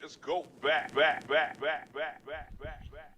Let's go back, back, back, back, back, back, back, back.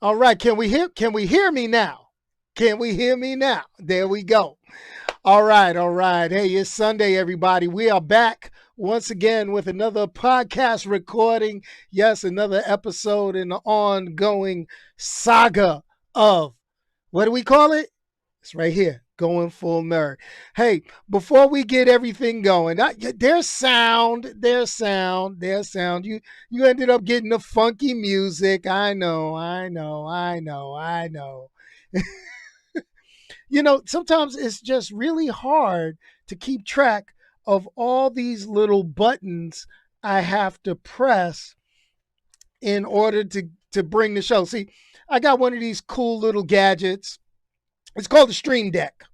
All right, can we hear me now? Can we hear me now? There we go. All right, all right. Hey, it's Sunday, everybody. We are back once again with another podcast recording. Yes, another episode in the ongoing saga of, what do we call it? It's right here, going full nerd. Hey, before we get everything going, there's sound. You ended up getting the funky music. I know. Sometimes it's just really hard to keep track of all these little buttons I have to press in order to bring the show. See, I got one of these cool little gadgets. It's called the Stream Deck.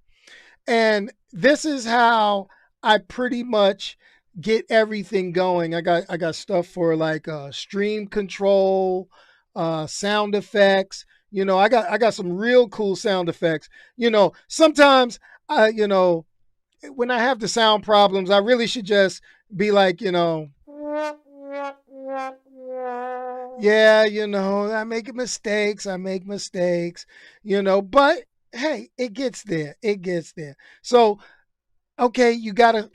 And this is how I pretty much get everything going. I got stuff for like stream control, sound effects. I got some real cool sound effects. Sometimes when I have the sound problems, I really should just be like, yeah, I make mistakes. But hey, it gets there. It gets there. So, okay, you got a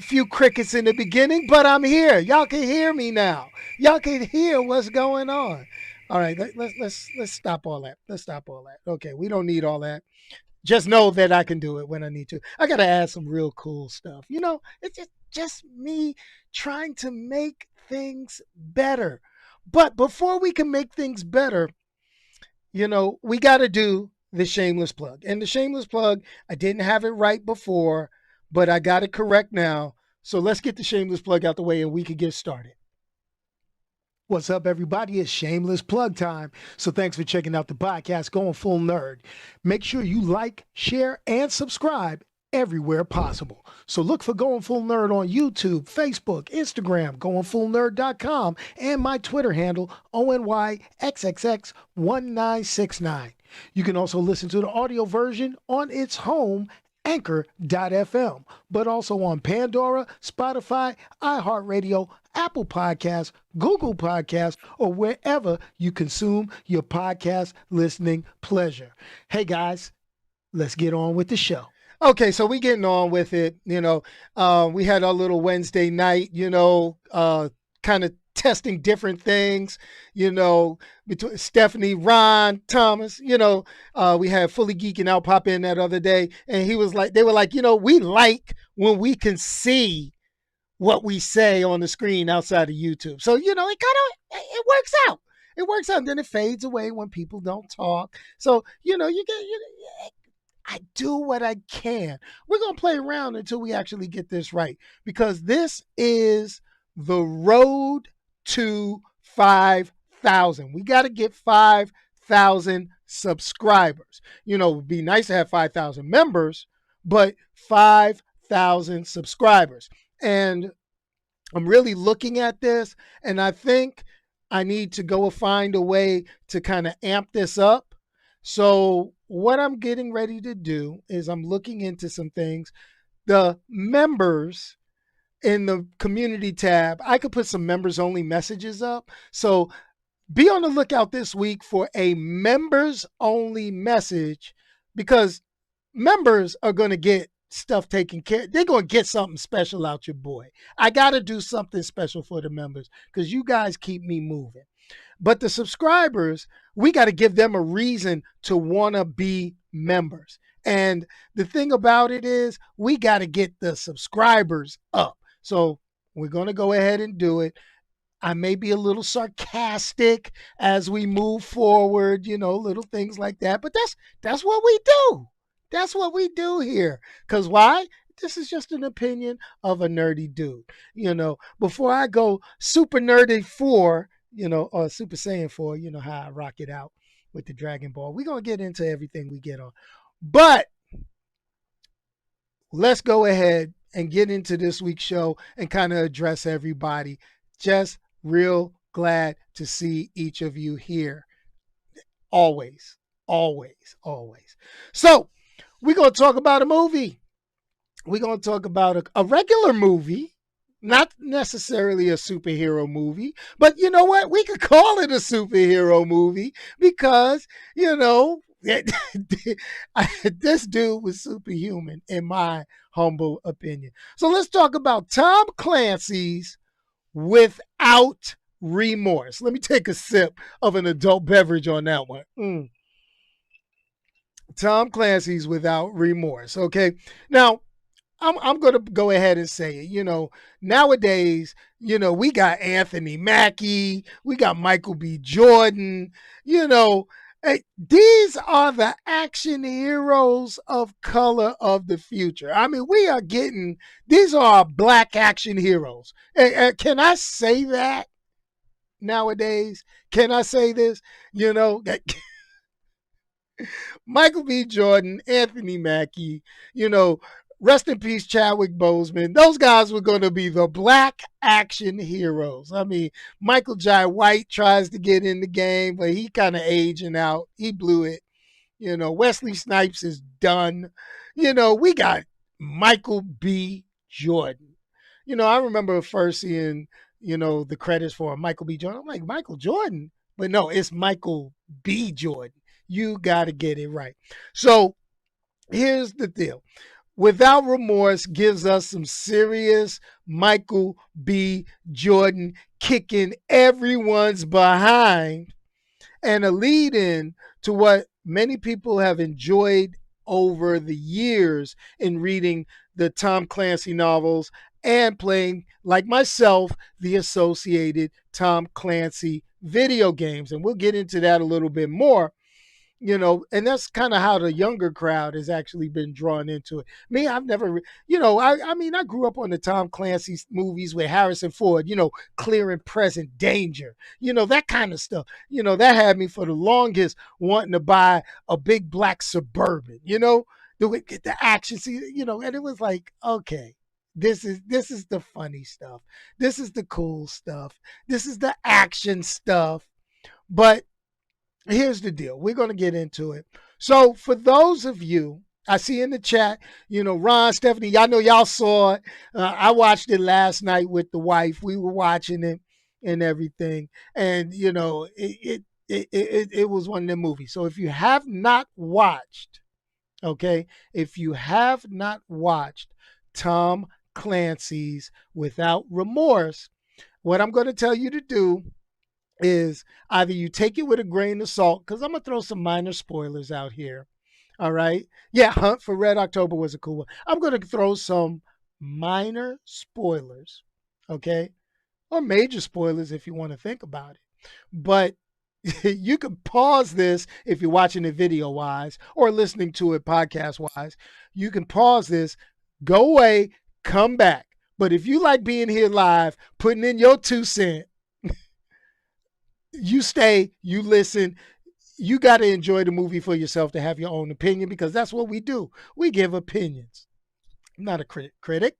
few crickets in the beginning, but I'm here. Y'all can hear me now. Y'all can hear what's going on. All right, let's stop all that. Let's stop all that. Okay, we don't need all that. Just know that I can do it when I need to. I got to add some real cool stuff. It's just me trying to make things better. But before we can make things better, we got to do the shameless plug. And the shameless plug, I didn't have it right before, but I got it correct now. So let's get the shameless plug out the way and we can get started. What's up, everybody? It's shameless plug time. So thanks for checking out the podcast, Going Full Nerd. Make sure you like, share, and subscribe everywhere possible. So look for Going Full Nerd on YouTube, Facebook, Instagram, goingfullnerd.com, and my Twitter handle, ONYXXX1969. You can also listen to the audio version on its home, Anchor.fm, but also on Pandora, Spotify, iHeartRadio, Apple Podcasts, Google Podcasts, or wherever you consume your podcast listening pleasure. Hey guys, let's get on with the show. Okay, so we getting on with it. We had our little Wednesday night, kind of testing different things, between Stephanie, Ron, Thomas, we had Fully Geeking Out pop in that other day. And they were like, we like when we can see what we say on the screen outside of YouTube. So, it works out. It works out. And then it fades away when people don't talk. So, I do what I can. We're going to play around until we actually get this right, because this is the road to 5,000. We got to get 5,000 subscribers. It'd be nice to have 5,000 members, but 5,000 100,000 subscribers. And I'm really looking at this, and I think I need to go find a way to kind of amp this up. So, what I'm getting ready to do is I'm looking into some things. The members in the community tab, I could put some members only messages up. So, be on the lookout this week for a members only message because members are going to get stuff taken care. They're going to get something special out your boy. I got to do something special for the members because you guys keep me moving. But the subscribers, we got to give them a reason to want to be members. And the thing about it is, we got to get the subscribers up. So we're going to go ahead and do it. I may be a little sarcastic as we move forward, little things like that. But that's what we do. That's what we do here. Cause why? This is just an opinion of a nerdy dude. Before I go super nerdy for, or Super Saiyan 4, how I rock it out with the Dragon Ball. We're gonna get into everything we get on. But let's go ahead and get into this week's show and kind of address everybody. Just real glad to see each of you here. Always, always, always. So, we're going to talk about a movie. We're going to talk about a regular movie, not necessarily a superhero movie, but you know what? We could call it a superhero movie because, this dude was superhuman, in my humble opinion. So, let's talk about Tom Clancy's Without Remorse. Let me take a sip of an adult beverage on that one. Tom Clancy's Without Remorse. Okay. Now, I'm going to go ahead and say it. Nowadays, we got Anthony Mackie, we got Michael B. Jordan, these are the action heroes of color of the future. I mean, these are our black action heroes. Can I say that nowadays? Can I say this? Michael B. Jordan, Anthony Mackie, rest in peace, Chadwick Boseman. Those guys were going to be the black action heroes. I mean, Michael Jai White tries to get in the game, but he kind of aging out. He blew it. Wesley Snipes is done. We got Michael B. Jordan. I remember first seeing, the credits for Michael B. Jordan. I'm like, Michael Jordan? But no, it's Michael B. Jordan. You got to get it right. So here's the deal. Without Remorse gives us some serious Michael B. Jordan kicking everyone's behind and a lead in to what many people have enjoyed over the years in reading the Tom Clancy novels and playing, like myself, the associated Tom Clancy video games. And we'll get into that a little bit more. And that's kind of how the younger crowd has actually been drawn into it. Me, I've never, I mean, I grew up on the Tom Clancy movies with Harrison Ford, Clear and Present Danger, that kind of stuff. That had me for the longest wanting to buy a big black Suburban, the action scene, and it was like, okay. This is the funny stuff. This is the cool stuff. This is the action stuff. But here's the deal. We're going to get into it. So for those of you, I see in the chat, Ron, Stephanie, y'all know y'all saw it. I watched it last night with the wife. We were watching it and everything. And, it was one of the movies. So if you have not watched, okay, if you have not watched Tom Clancy's Without Remorse, what I'm going to tell you to do is either you take it with a grain of salt, because I'm going to throw some minor spoilers out here. All right. Yeah, Hunt for Red October was a cool one. I'm going to throw some minor spoilers, okay? Or major spoilers if you want to think about it. But you can pause this if you're watching it video wise or listening to it podcast wise. You can pause this, go away, come back. But if you like being here live, putting in your 2 cents, you stay, you listen. You got to enjoy the movie for yourself to have your own opinion, because that's what we do. We give opinions. I'm not a critic.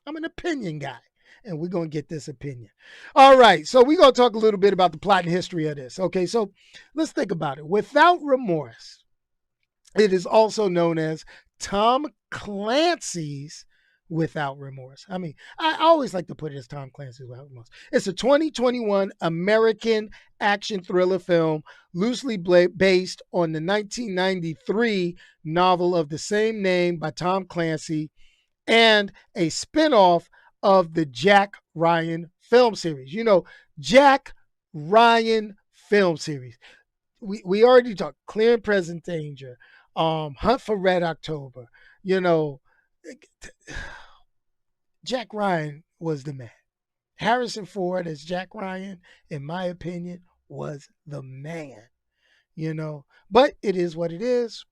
I'm an opinion guy. And we're going to get this opinion. All right. So we're going to talk a little bit about the plot and history of this. Okay. So let's think about it. Without Remorse, it is also known as Tom Clancy's Without Remorse. I mean, I always like to put it as Tom Clancy's Without Remorse. It's a 2021 American action thriller film loosely based on the 1993 novel of the same name by Tom Clancy and a spinoff of the Jack Ryan film series. You know, Jack Ryan film series. We already talked Clear and Present Danger, Hunt for Red October. You know, Jack Ryan was the man. Harrison Ford as Jack Ryan, in my opinion, was the man. You know, but it is what it is.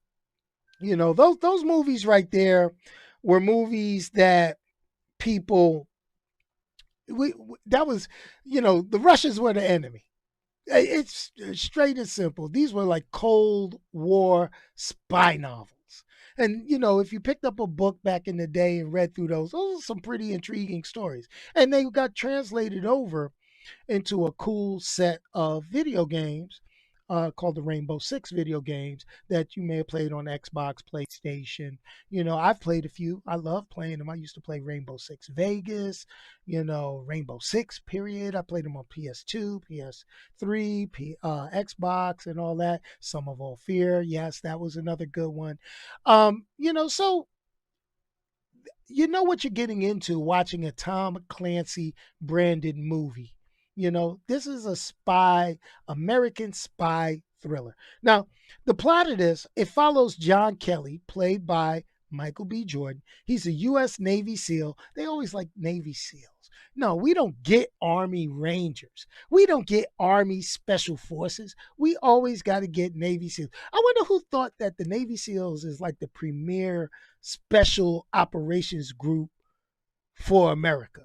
You know, those movies right there were movies that people that was, you know, the Russians were the enemy. It's straight and simple. These were like Cold War spy novels. And, you know, if you picked up a book back in the day and read through those are some pretty intriguing stories. And they got translated over into a cool set of video games called the Rainbow Six video games that you may have played on Xbox, PlayStation. You know, I've played a few. I love playing them. I used to play Rainbow Six Vegas, you know, Rainbow Six period. I played them on PS2, PS3, Xbox, and all that. Some of All Fear. Yes, that was another good one. You know, so you know what you're getting into watching a Tom Clancy branded movie. You know, this is a American spy thriller. Now, the plot of this, it follows John Kelly, played by Michael B. Jordan. He's a U.S. Navy SEAL. They always like Navy SEALs. No, we don't get Army Rangers. We don't get Army Special Forces. We always got to get Navy SEALs. I wonder who thought that the Navy SEALs is like the premier special operations group for America.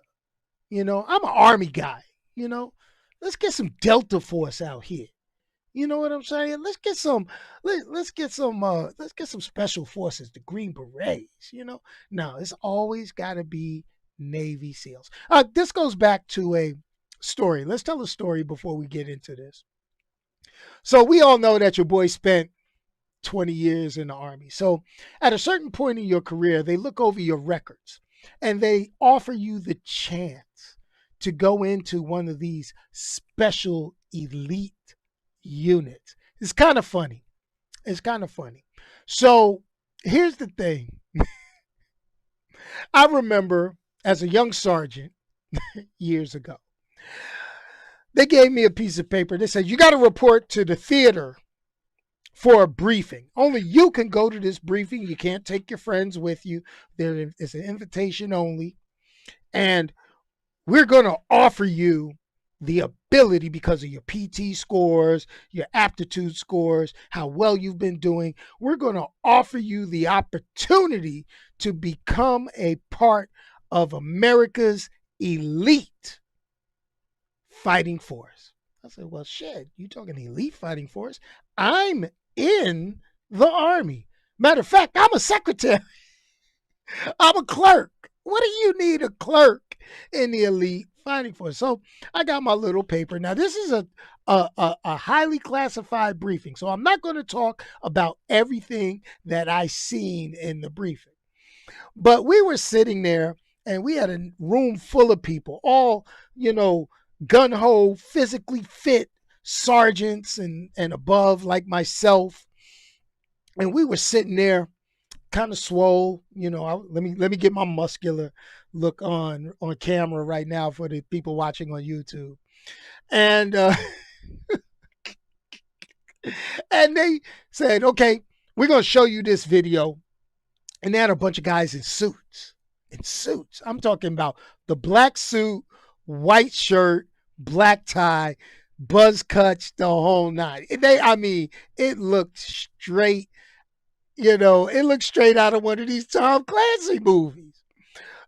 You know, I'm an Army guy. You know, let's get some Delta Force out here. You know what I'm saying? Let's get some special forces, the Green Berets, you know. No, it's always gotta be Navy SEALs. This goes back to a story. Let's tell a story before we get into this. So we all know that your boy spent 20 years in the Army. So at a certain point in your career, they look over your records and they offer you the chance to go into one of these special elite units. It's kind of funny. It's kind of funny. So here's the thing. I remember as a young sergeant years ago, they gave me a piece of paper. They said, you got to report to the theater for a briefing. Only you can go to this briefing. You can't take your friends with you. There is an invitation only. And we're going to offer you the ability because of your PT scores, your aptitude scores, how well you've been doing. We're going to offer you the opportunity to become a part of America's elite fighting force. I said, well, shit, you talking elite fighting force? I'm in the Army. Matter of fact, I'm a secretary. I'm a clerk. What do you need a clerk in the elite fighting force? So I got my little paper. Now, this is a highly classified briefing. So I'm not going to talk about everything that I seen in the briefing. But we were sitting there and we had a room full of people, all, you know, gun ho, physically fit sergeants and above like myself. And we were sitting there kind of swole, you know. Let me get my muscular look on camera right now for the people watching on YouTube. And and they said, okay, we're gonna show you this video. And they had a bunch of guys in suits. In suits. I'm talking about the black suit, white shirt, black tie, buzz cuts, the whole nine. I mean, it looked straight, you know, it looked straight out of one of these Tom Clancy movies.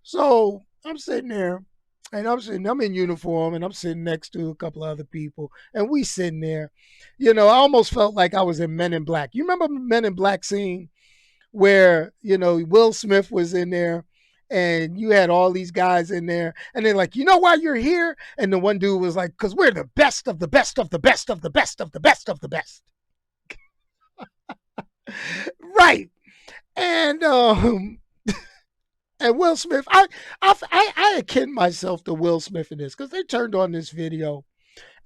So I'm sitting there and I'm in uniform and I'm sitting next to a couple of other people and we sitting there. You know, I almost felt like I was in Men in Black. You remember Men in Black scene where, you know, Will Smith was in there and you had all these guys in there, and they're like, you know why you're here? And the one dude was like, because we're the best of the best of the best of the best of the best of the best. Right. And and Will Smith, I akin myself to Will Smith in this because they turned on this video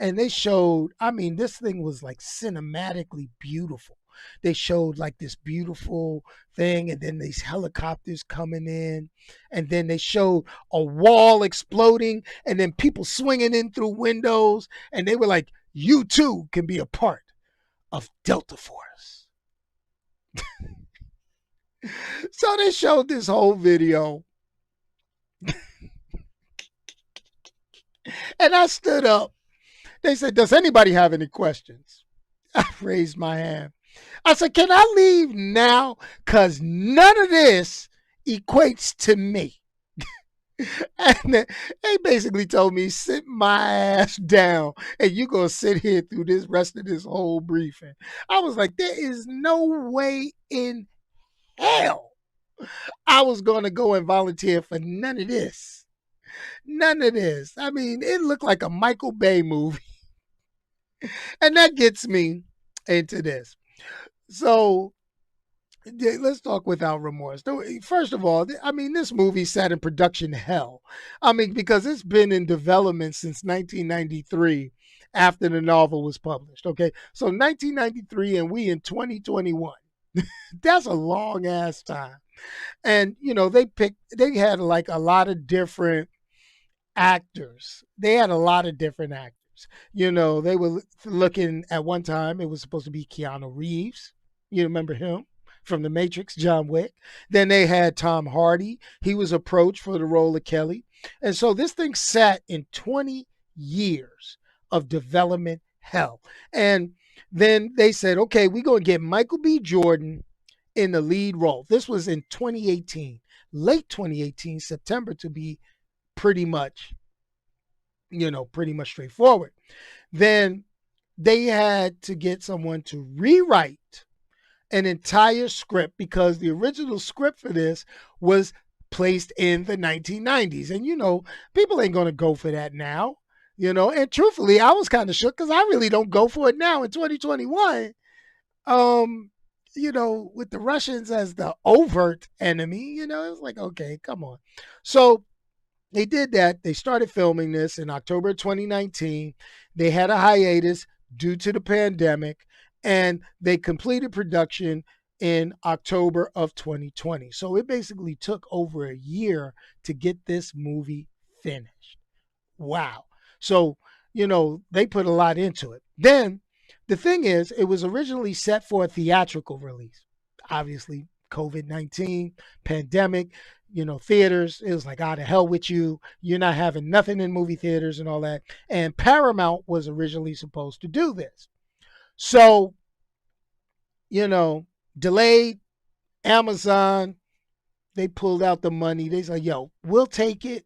and they showed, I mean, this thing was like cinematically beautiful. They showed like this beautiful thing, and then these helicopters coming in, and then they showed a wall exploding, and then people swinging in through windows, and they were like, you too can be a part of Delta Force. So they showed this whole video, and I stood up. They said, does anybody have any questions? I raised my hand. I said, can I leave now? Because none of this equates to me. And they basically told me, sit my ass down and you going to sit here through this rest of this whole briefing. I was like, there is no way in hell I was going to go and volunteer for none of this. None of this. I mean, it looked like a Michael Bay movie. And that gets me into this. So let's talk without remorse. First of all, I mean, this movie sat in production hell. I mean, because it's been in development since 1993 after the novel was published. Okay. So 1993 and we in 2021. That's a long ass time. And, you know, they had like a lot of different actors. They had a lot of different actors. You know, they were looking at one time, it was supposed to be Keanu Reeves. You remember him from The Matrix, John Wick. Then they had Tom Hardy. He was approached for the role of Kelly. And so this thing sat in 20 years of development hell. And then they said, okay, we're going to get Michael B. Jordan in the lead role. This was in 2018, late 2018, September to be pretty much, pretty much straightforward. Then they had to get someone to rewrite an entire script because the original script for this was placed in the 1990s. And, people ain't going to go for that now, and truthfully, I was kind of shook because I really don't go for it now in 2021. With the Russians as the overt enemy, it was like, okay, come on. So they did that. They started filming this in October 2019. They had a hiatus due to the pandemic, and they completed production in October of 2020. So it basically took over a year to get this movie finished. Wow. So, they put a lot into it. Then the thing is, it was originally set for a theatrical release. Obviously, COVID-19, pandemic, theaters, it was like, to hell with you. You're not having nothing in movie theaters and all that. And Paramount was originally supposed to do this. So, delayed. Amazon, they pulled out the money. They said, yo, we'll take it.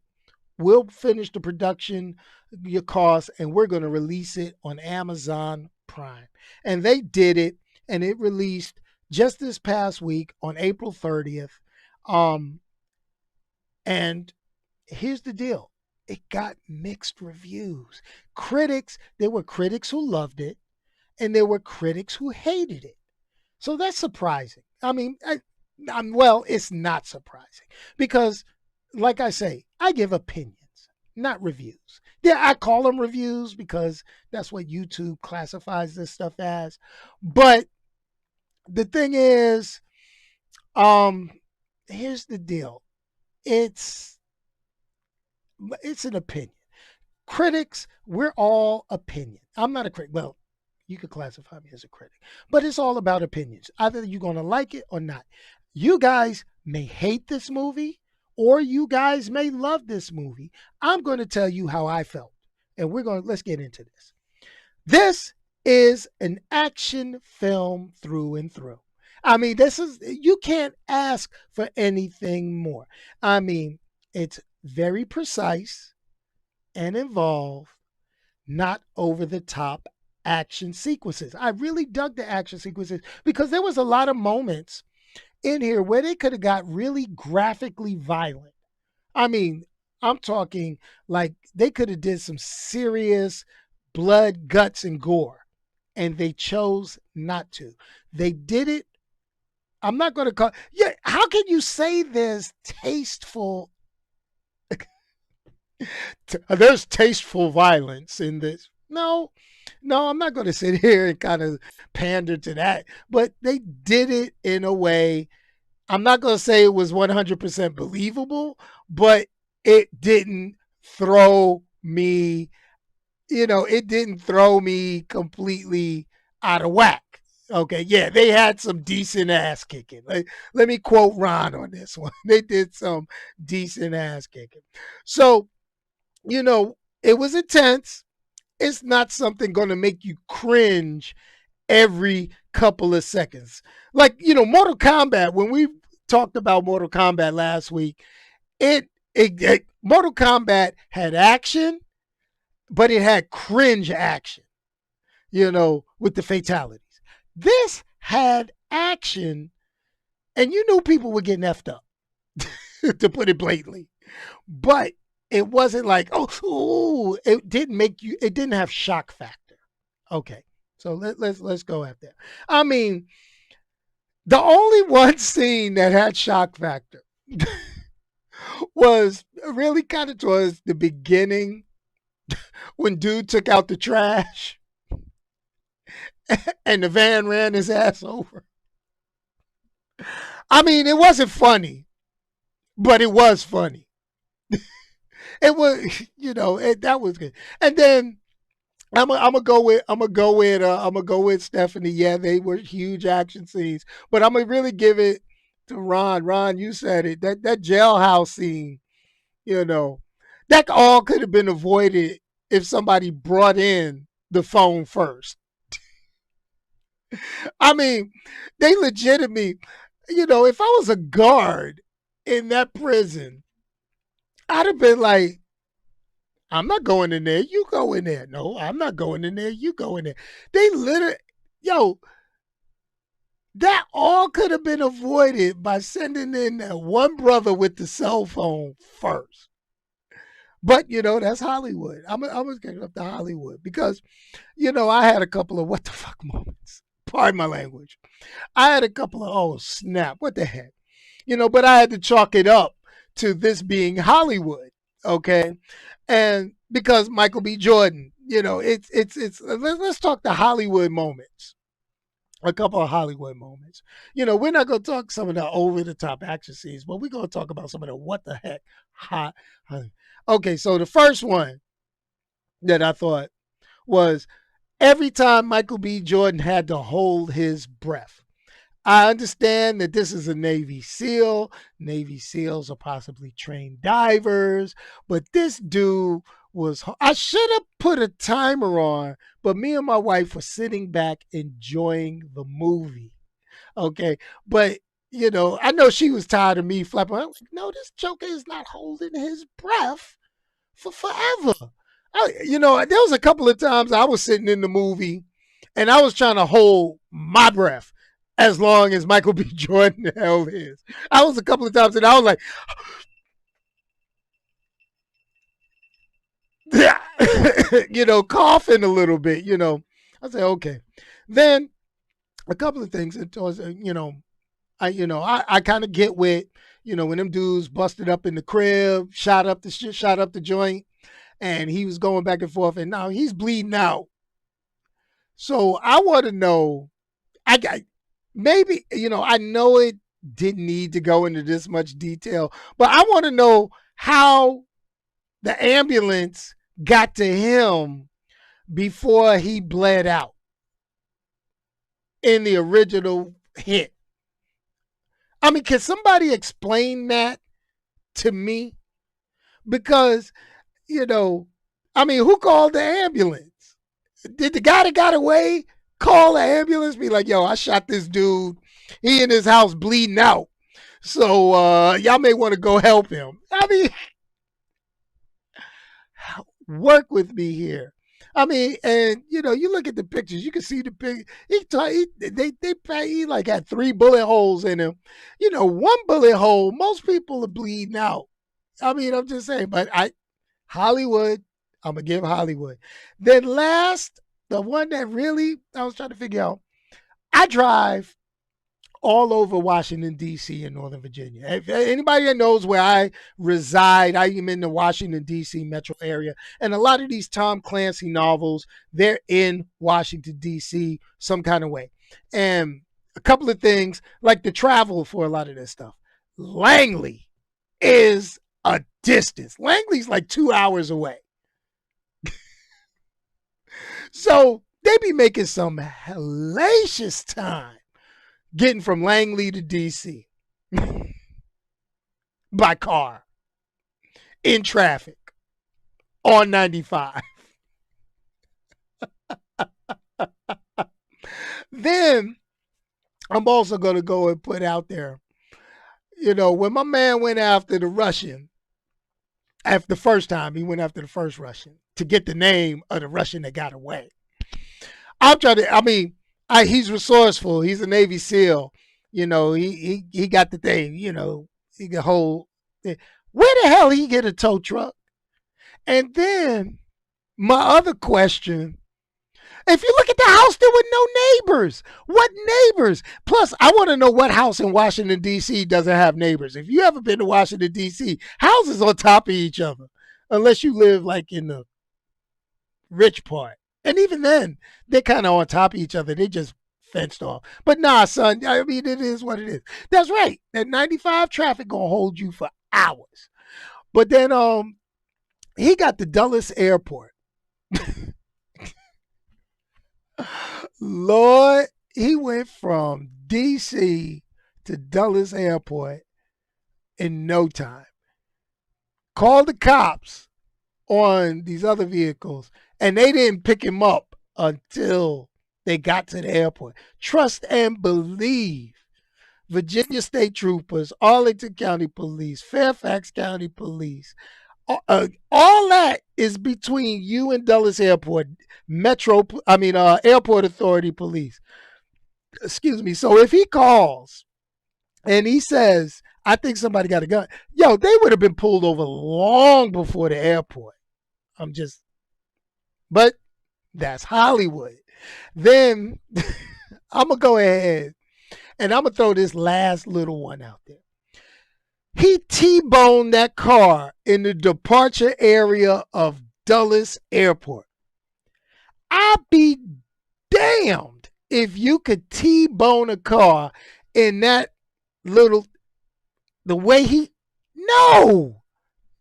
We'll finish the production, your costs, and we're going to release it on Amazon Prime. And they did it, and it released just this past week on April 30th. And here's the deal. It got mixed reviews. There were critics who loved it, and there were critics who hated it. So that's surprising. I mean, it's not surprising because, like I say, I give opinions, not reviews. Yeah, I call them reviews because that's what YouTube classifies this stuff as. But the thing is, here's the deal. It's an opinion. Critics, we're all opinion. I'm not a critic. Well, you could classify me as a critic, but it's all about opinions. Either you're going to like it or not. You guys may hate this movie or you guys may love this movie. I'm going to tell you how I felt, and let's get into this. This is an action film through and through. I mean, you can't ask for anything more. I mean, it's very precise and involved, not over the top action sequences. I really dug the action sequences because there was a lot of moments in here where they could have got really graphically violent. I mean, I'm talking like they could have did some serious blood, guts, and gore, and they chose not to. They did it. I'm not going to call. Yeah, how can you say there's tasteful? There's tasteful violence in this. No, no, I'm not going to sit here and kind of pander to that. But they did it in a way. I'm not going to say it was 100% believable, but it didn't throw me, it didn't throw me completely out of whack. Okay, yeah, they had some decent ass kicking. Let me quote Ron on this one. They did some decent ass kicking. So, it was intense. It's not something going to make you cringe every couple of seconds. Like, Mortal Kombat, when we talked about Mortal Kombat last week, Mortal Kombat had action, but it had cringe action, with the fatalities. This had action, and you knew people were getting effed up, to put it blatantly. But it wasn't like, oh, ooh, it didn't have shock factor. Okay. So let's go at that. I mean, the only one scene that had shock factor was really kind of towards the beginning when dude took out the trash and the van ran his ass over. I mean, it wasn't funny, but it was funny. It was, that was good. And then I'm gonna go with Stephanie. Yeah, they were huge action scenes, but I'm gonna really give it to Ron. Ron, you said it. That jailhouse scene, you know, that all could have been avoided if somebody brought in the phone first. I mean, they legitimately, if I was a guard in that prison, I'd have been like, I'm not going in there. You go in there. No, I'm not going in there. You go in there. They literally, yo, that all could have been avoided by sending in that one brother with the cell phone first. But that's Hollywood. I'm just getting up to Hollywood because, I had a couple of what the fuck moments. Pardon my language. I had a couple of oh snap, what the heck, but I had to chalk it up to this being Hollywood, okay, and because Michael B. Jordan, it's let's talk the Hollywood moments. A couple of Hollywood moments. We're not going to talk some of the over the top action scenes, but we're going to talk about some of the what the heck hot. Okay, so the first one that I thought was every time Michael B. Jordan had to hold his breath. I understand that this is a Navy SEAL. Navy SEALs are possibly trained divers, but this dude was. I should have put a timer on, but me and my wife were sitting back enjoying the movie. Okay, but I know she was tired of me flapping. I was like, no, this Joker is not holding his breath for forever. There was a couple of times I was sitting in the movie and I was trying to hold my breath as long as Michael B. Jordan held his. I was a couple of times and I was like, coughing a little bit, I said, okay. Then a couple of things, it was, I kind of get with, when them dudes busted up in the crib, shot up the joint, and he was going back and forth, and now he's bleeding out. So I want to know, I got maybe I know it didn't need to go into this much detail, but I want to know how the ambulance got to him before he bled out in the original hit. I mean, can somebody explain that to me? Because, I mean, who called the ambulance? Did the guy that got away call the ambulance? Be like, yo, I shot this dude. He in his house bleeding out. So y'all may want to go help him. I mean, work with me here. I mean, and you look at the pictures, you can see the picture. He like had 3 bullet holes in him. One bullet hole, most people are bleeding out I mean, I'm just saying, but Hollywood, I'm gonna give Hollywood. Then last, the one that really I was trying to figure out, I drive all over Washington D.C. and Northern Virginia. If anybody that knows where I reside, I am in the Washington D.C. metro area, and a lot of these Tom Clancy novels, they're in Washington D.C. some kind of way. And a couple of things like the travel for a lot of this stuff. Langley is a distance. Langley's like 2 hours away. So they be making some hellacious time getting from Langley to DC by car in traffic on 95. Then I'm also going to go and put out there, when my man went after the Russian, after the first time, he went after the first Russian to get the name of the Russian that got away. I'm trying to, I mean, he's resourceful. He's a Navy SEAL. He got the thing, he can hold. Where the hell he get a tow truck? And then my other question, if you look at the house, there were no neighbors. What neighbors? Plus, I want to know what house in Washington, D.C. doesn't have neighbors. If you ever been to Washington, D.C., houses on top of each other, unless you live like in the rich part. And even then, they're kind of on top of each other. They just fenced off. But nah, son, I mean, it is what it is. That's right. That 95 traffic going to hold you for hours. But then he got the Dulles Airport. Lord, he went from DC to Dulles Airport in no time. Called the cops on these other vehicles, and they didn't pick him up until they got to the airport. Trust and believe. Virginia State Troopers, Arlington County Police, Fairfax County Police, all that is between you and Dulles Airport, Airport Authority Police. Excuse me. So if he calls and he says, I think somebody got a gun, yo, they would have been pulled over long before the airport. But that's Hollywood. Then I'm going to go ahead and I'm going to throw this last little one out there. He T-boned that car in the departure area of Dulles Airport. I'd be damned if you could T-bone a car in that little, the way he, no,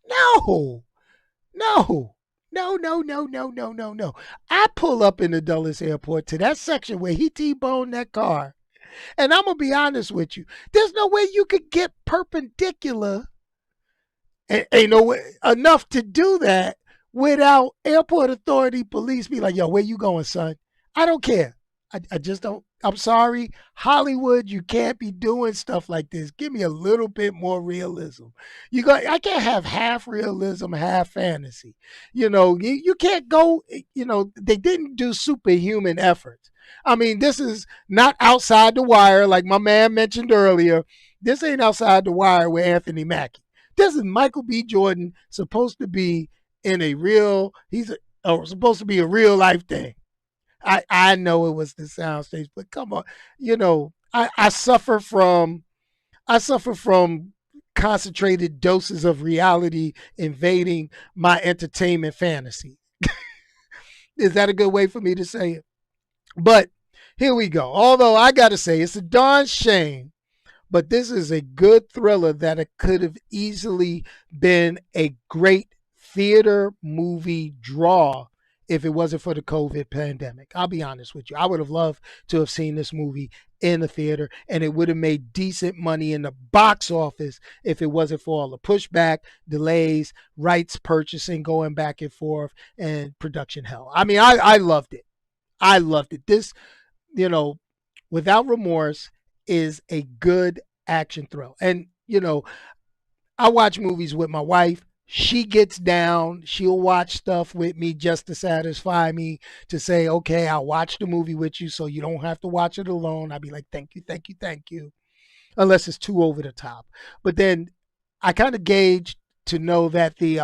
no, no. No, no, no, no, no, no, no. I pull up in the Dulles Airport to that section where he T-boned that car. And I'm going to be honest with you. There's no way you could get perpendicular, ain't no way, enough to do that without airport authority police be like, yo, where you going, son? I don't care. I just don't. I'm sorry. Hollywood, you can't be doing stuff like this. Give me a little bit more realism. I can't have half realism, half fantasy. You can't go, they didn't do superhuman efforts. I mean, this is not Outside the Wire, like my man mentioned earlier. This ain't Outside the Wire with Anthony Mackie. This is Michael B. Jordan supposed to be in a real, supposed to be a real life thing. I know it was the soundstage, but come on, I suffer from concentrated doses of reality invading my entertainment fantasy. Is that a good way for me to say it? But here we go. Although I got to say, it's a darn shame, but this is a good thriller that it could have easily been a great theater movie draw if it wasn't for the COVID pandemic. I'll be honest with you. I would have loved to have seen this movie in the theater, and it would have made decent money in the box office if it wasn't for all the pushback, delays, rights purchasing, going back and forth, and production hell. I mean, I loved it. I loved it. This, Without Remorse is a good action thrill. And, I watch movies with my wife. She gets down. She'll watch stuff with me just to satisfy me, to say, okay, I'll watch the movie with you so you don't have to watch it alone. I'd be like, thank you, thank you, thank you. Unless it's too over the top. But then I kind of gauge to know that the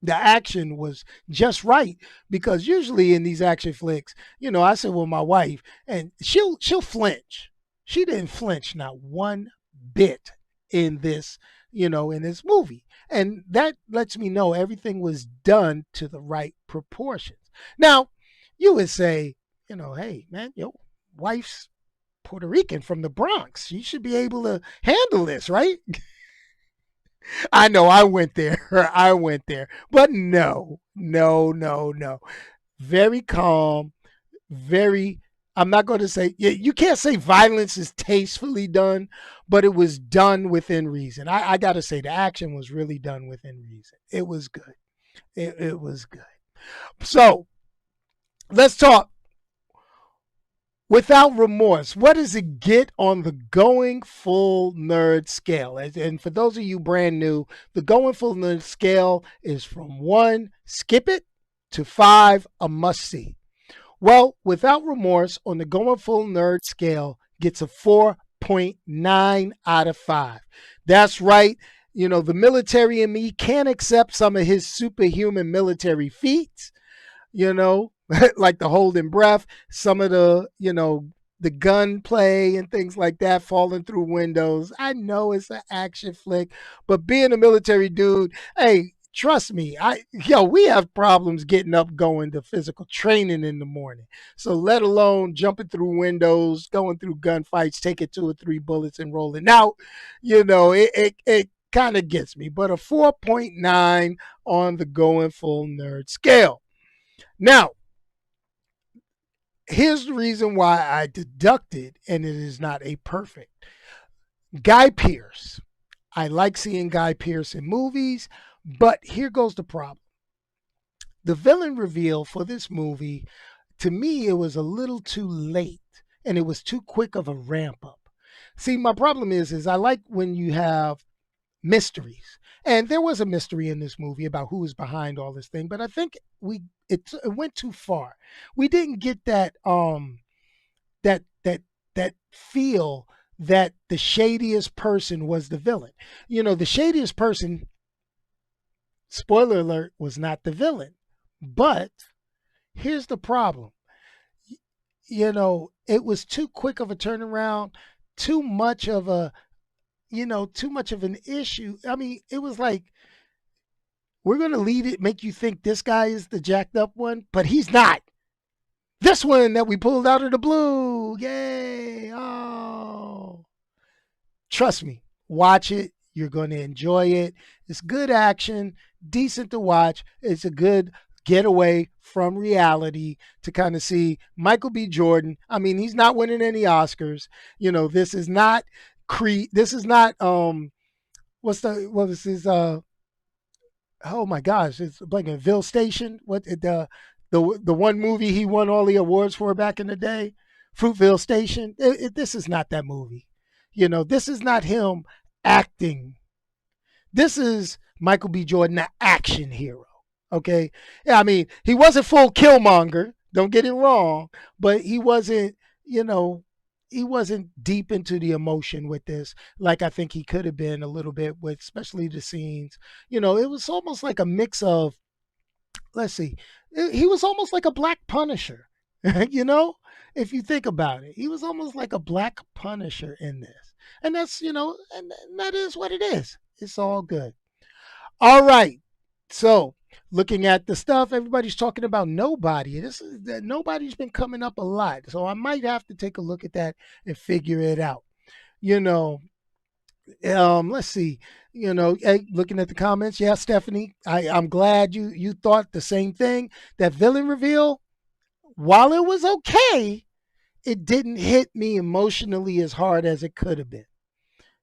action was just right, because usually in these action flicks, I said with my wife, and she'll flinch. She didn't flinch not one bit in this, in this movie. And that lets me know everything was done to the right proportions. Now, you would say, hey man, your wife's Puerto Rican from the Bronx. She should be able to handle this, right? I know I went there. I went there. But no, no, no, no. Very calm, very, I'm not going to say, you can't say violence is tastefully done, but it was done within reason. I got to say, the action was really done within reason. It was good. It was good. So let's talk without remorse. What does it get on the going full nerd scale? And for those of you brand new, the going full nerd scale is from 1, skip it, to 5, a must see. Well, without remorse on the going full nerd scale gets a 4.9 out of 5. That's right. The military in me can't accept some of his superhuman military feats, you know, like the holding breath, some of the gun play and things like that, falling through windows. I know it's an action flick, but being a military dude, hey, trust me, we have problems getting up, going to physical training in the morning. So let alone jumping through windows, going through gunfights, taking 2 or 3 bullets and rolling out. It kind of gets me, but a 4.9 on the going full nerd scale. Now, here's the reason why I deducted, and it is not a perfect. Guy Pearce. I like seeing Guy Pearce in movies, but here goes the problem. The villain reveal for this movie, to me, it was a little too late, and it was too quick of a ramp up. See, my problem is I like when you have mysteries. And there was a mystery in this movie about who is behind all this thing, but I think it went too far. We didn't get that feel that the shadiest person was the villain. The shadiest person, spoiler alert, was not the villain. But here's the problem. It was too quick of a turnaround, too much of a too much of an issue. I mean, it was like, we're going to lead it, make you think this guy is the jacked up one, but he's not. This one that we pulled out of the blue. Yay. Oh. Trust me, watch it. You're going to enjoy it. It's good action, decent to watch. It's a good getaway from reality to kind of see Michael B. Jordan. I mean, he's not winning any Oscars. This is not Creed. This is not what was his oh my gosh, it's like a Ville Station. What the one movie he won all the awards for back in the day, Fruitville Station. This is not that movie. This is not him acting. This is Michael B. Jordan, the action hero. Okay, yeah, I mean, he wasn't full Killmonger. Don't get it wrong, but he wasn't. He wasn't deep into the emotion with this, like I think he could have been a little bit with, especially the scenes. It was almost like a mix of, let's see, he was almost like a Black Punisher. If you think about it, he was almost like a Black Punisher in this. And that's, and that is what it is. It's all good. All right. So, looking at the stuff, everybody's talking about Nobody. This is that Nobody's been coming up a lot. So I might have to take a look at that and figure it out. You know, let's see. Hey, looking at the comments, yeah, Stephanie, I'm glad you thought the same thing. That villain reveal, while it was okay, it didn't hit me emotionally as hard as it could have been.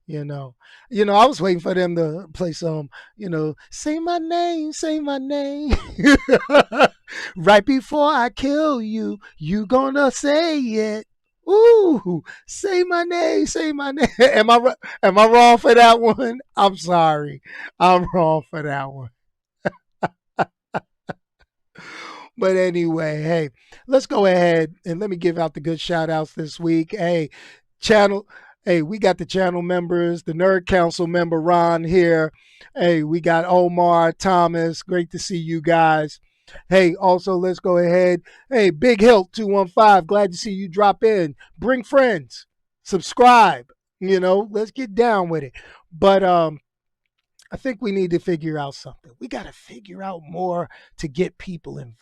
You know, I was waiting for them to play some, say my name, right before I kill you, you gonna say it. Ooh, say my name. Am I wrong for that one? I'm sorry, I'm wrong for that one. But anyway, hey, let's go ahead and let me give out the good shout outs this week. Hey, channel. Hey, we got the channel members, the Nerd Council member Ron here. Hey, we got Omar, Thomas. Great to see you guys. Hey, also let's go ahead. Hey, Big Hilt 215. Glad to see you drop in. Bring friends. Subscribe. Let's get down with it. But I think we need to figure out something. We got to figure out more to get people involved.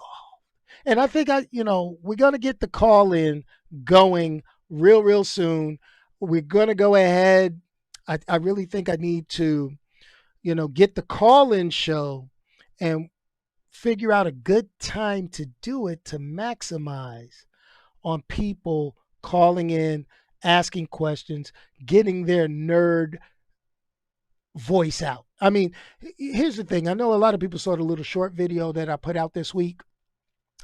And I think we're gonna get the call in going real soon. We're gonna go ahead. I really think I need to, get the call in show and figure out a good time to do it to maximize on people calling in, asking questions, getting their nerd voice out. I mean, here's the thing. I know a lot of people saw the little short video that I put out this week.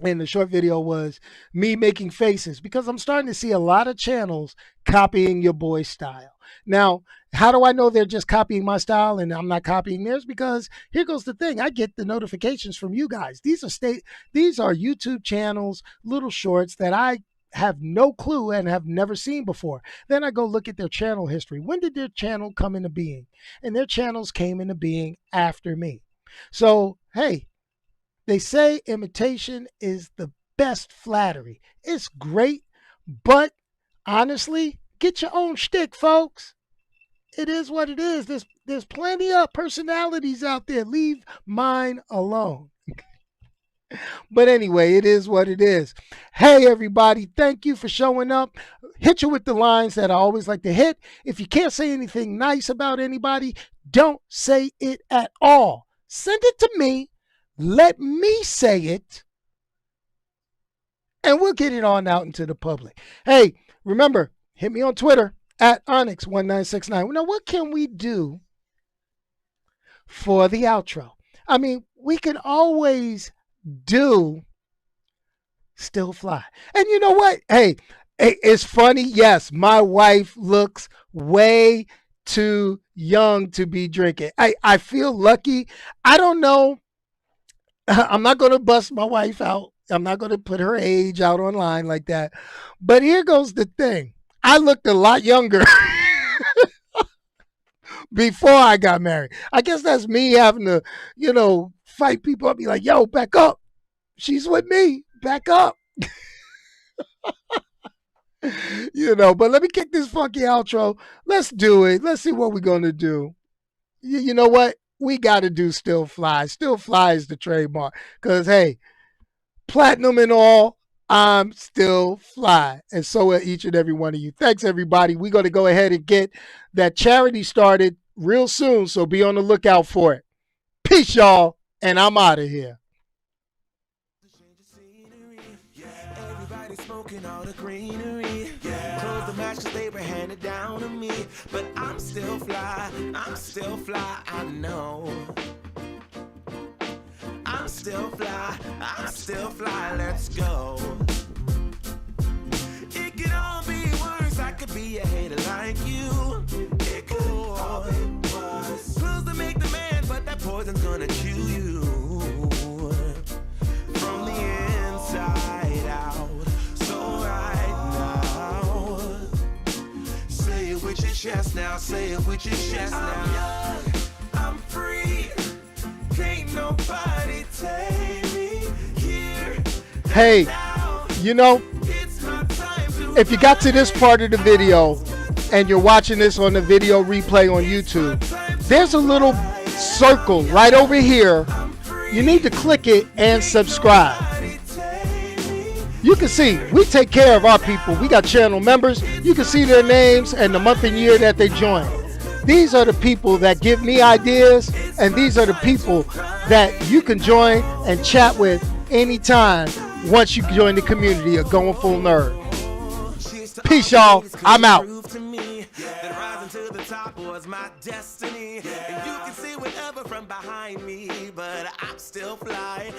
And the short video was me making faces because I'm starting to see a lot of channels copying your boy's style. Now, how do I know they're just copying my style and I'm not copying theirs? Because here goes the thing. I get the notifications from you guys. These are YouTube channels, little shorts that I have no clue and have never seen before. Then I go look at their channel history. When did their channel come into being? And their channels came into being after me. So, hey, they say imitation is the best flattery. It's great, but honestly, get your own shtick, folks. It is what it is. There's plenty of personalities out there. Leave mine alone. But anyway, it is what it is. Hey, everybody, thank you for showing up. Hit you with the lines that I always like to hit. If you can't say anything nice about anybody, don't say it at all. Send it to me. Let me say it, and we'll get it on out into the public. Hey, remember, hit me on Twitter at Onyx1969. Now, what can we do for the outro? I mean, we can always do Still Fly. And you know what? Hey, it's funny. Yes, my wife looks way too young to be drinking. I feel lucky. I don't know. I'm not going to bust my wife out. I'm not going to put her age out online like that. But here goes the thing. I looked a lot younger before I got married. I guess that's me having to, fight people up. Be like, yo, back up. She's with me. Back up. But let me kick this funky outro. Let's do it. Let's see what we're going to do. You know what? We got to do Still Fly. Still Fly is the trademark. Because, hey, platinum and all, I'm still fly. And so are each and every one of you. Thanks, everybody. We're going to go ahead and get that charity started real soon. So be on the lookout for it. Peace, y'all. And I'm out of here. Smoking all the greenery. Close the matches, they were handed down to me. But I'm still fly, I know. I'm still fly, let's go. It could all be worse, I could be a hater like you. It could all be worse. Pills to make the man, but that poison's gonna chew you. From the inside out. With your chest now, say it with your chest now. I'm young, I'm free. Can't nobody take me here. Hey, if you got to this part of the video and you're watching this on the video replay on YouTube, there's a little circle right over here. You need to click it and subscribe. You can see, we take care of our people. We got channel members. You can see their names and the month and year that they joined. These are the people that give me ideas, and these are the people that you can join and chat with anytime once you join the community of Going Full Nerd. Peace, y'all. I'm out. Was my destiny, and you can see whatever from behind me, but I'm still fly.